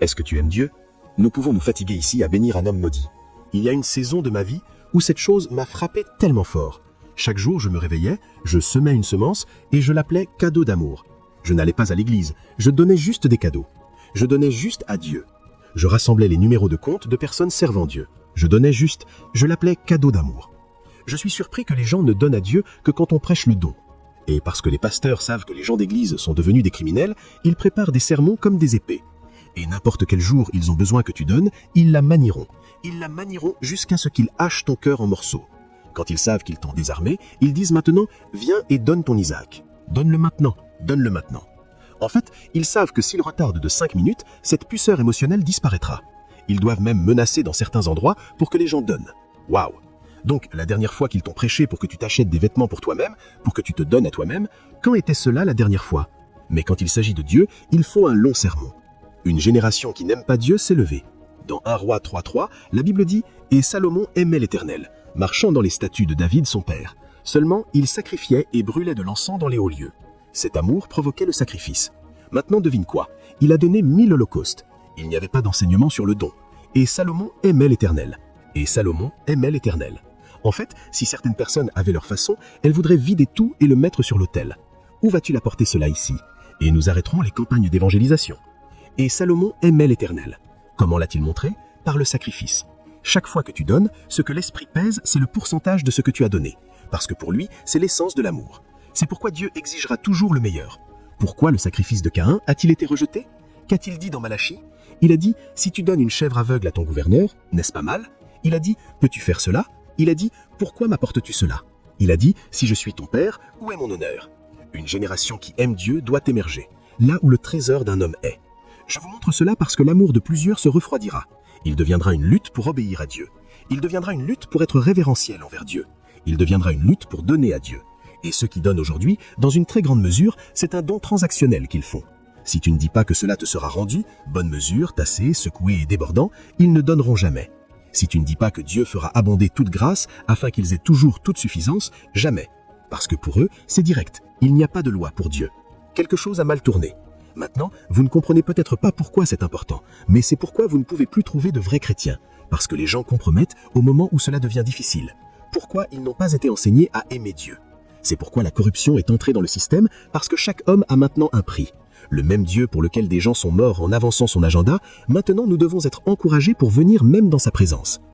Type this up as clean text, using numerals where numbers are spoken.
Est-ce que tu aimes Dieu? Nous pouvons nous fatiguer ici à bénir un homme maudit. Il y a une saison de ma vie où cette chose m'a frappé tellement fort. Chaque jour, je me réveillais, je semais une semence et je l'appelais cadeau d'amour. Je n'allais pas à l'église, je donnais juste des cadeaux. Je donnais juste à Dieu. Je rassemblais les numéros de compte de personnes servant Dieu. Je l'appelais cadeau d'amour. Je suis surpris que les gens ne donnent à Dieu que quand on prêche le don. Et parce que les pasteurs savent que les gens d'église sont devenus des criminels, ils préparent des sermons comme des épées. Et n'importe quel jour ils ont besoin que tu donnes, ils la manieront. Ils la manieront jusqu'à ce qu'ils hachent ton cœur en morceaux. Quand ils savent qu'ils t'ont désarmé, ils disent maintenant « Viens et donne ton Isaac. Donne-le maintenant, donne-le maintenant. » En fait, ils savent que s'ils retardent de 5 minutes, cette puceur émotionnelle disparaîtra. Ils doivent même menacer dans certains endroits pour que les gens donnent. Waouh! Donc, la dernière fois qu'ils t'ont prêché pour que tu t'achètes des vêtements pour toi-même, pour que tu te donnes à toi-même, quand était cela la dernière fois? Mais quand il s'agit de Dieu, il faut un long sermon. Une génération qui n'aime pas Dieu s'est levée. Dans 1 Roi 3.3, la Bible dit « Et Salomon aimait l'Éternel, marchant dans les statuts de David son père. Seulement, il sacrifiait et brûlait de l'encens dans les hauts lieux. Cet amour provoquait le sacrifice. Maintenant, devine quoi? Il a donné 1000 holocaustes. Il n'y avait pas d'enseignement sur le don. Et Salomon aimait l'Éternel. Et Salomon aimait l'Éternel. » En fait, si certaines personnes avaient leur façon, elles voudraient vider tout et le mettre sur l'autel. Où vas-tu apporter cela ici? Et nous arrêterons les campagnes d'évangélisation. Et Salomon aimait l'Éternel. Comment l'a-t-il montré? Par le sacrifice. Chaque fois que tu donnes, ce que l'Esprit pèse, c'est le pourcentage de ce que tu as donné. Parce que pour lui, c'est l'essence de l'amour. C'est pourquoi Dieu exigera toujours le meilleur. Pourquoi le sacrifice de Caïn a-t-il été rejeté? Qu'a-t-il dit dans Malachie? Il a dit « Si tu donnes une chèvre aveugle à ton gouverneur, n'est-ce pas mal ?» Il a dit « Peux-tu faire cela ?» Il a dit « Pourquoi m'apportes-tu cela ?» Il a dit « Si je suis ton père, où est mon honneur ?» Une génération qui aime Dieu doit émerger, là où le trésor d'un homme est. Je vous montre cela parce que l'amour de plusieurs se refroidira. Il deviendra une lutte pour obéir à Dieu. Il deviendra une lutte pour être révérentiel envers Dieu. Il deviendra une lutte pour donner à Dieu. Et ceux qui donnent aujourd'hui, dans une très grande mesure, c'est un don transactionnel qu'ils font. Si tu ne dis pas que cela te sera rendu, bonne mesure, tassé, secoué et débordant, ils ne donneront jamais. Si tu ne dis pas que Dieu fera abonder toute grâce afin qu'ils aient toujours toute suffisance, jamais. Parce que pour eux, c'est direct. Il n'y a pas de loi pour Dieu. Quelque chose a mal tourné. Maintenant, vous ne comprenez peut-être pas pourquoi c'est important, mais c'est pourquoi vous ne pouvez plus trouver de vrais chrétiens. Parce que les gens compromettent au moment où cela devient difficile. Pourquoi ils n'ont pas été enseignés à aimer Dieu? C'est pourquoi la corruption est entrée dans le système, parce que chaque homme a maintenant un prix. Le même Dieu pour lequel des gens sont morts en avançant son agenda, maintenant nous devons être encouragés pour venir même dans sa présence.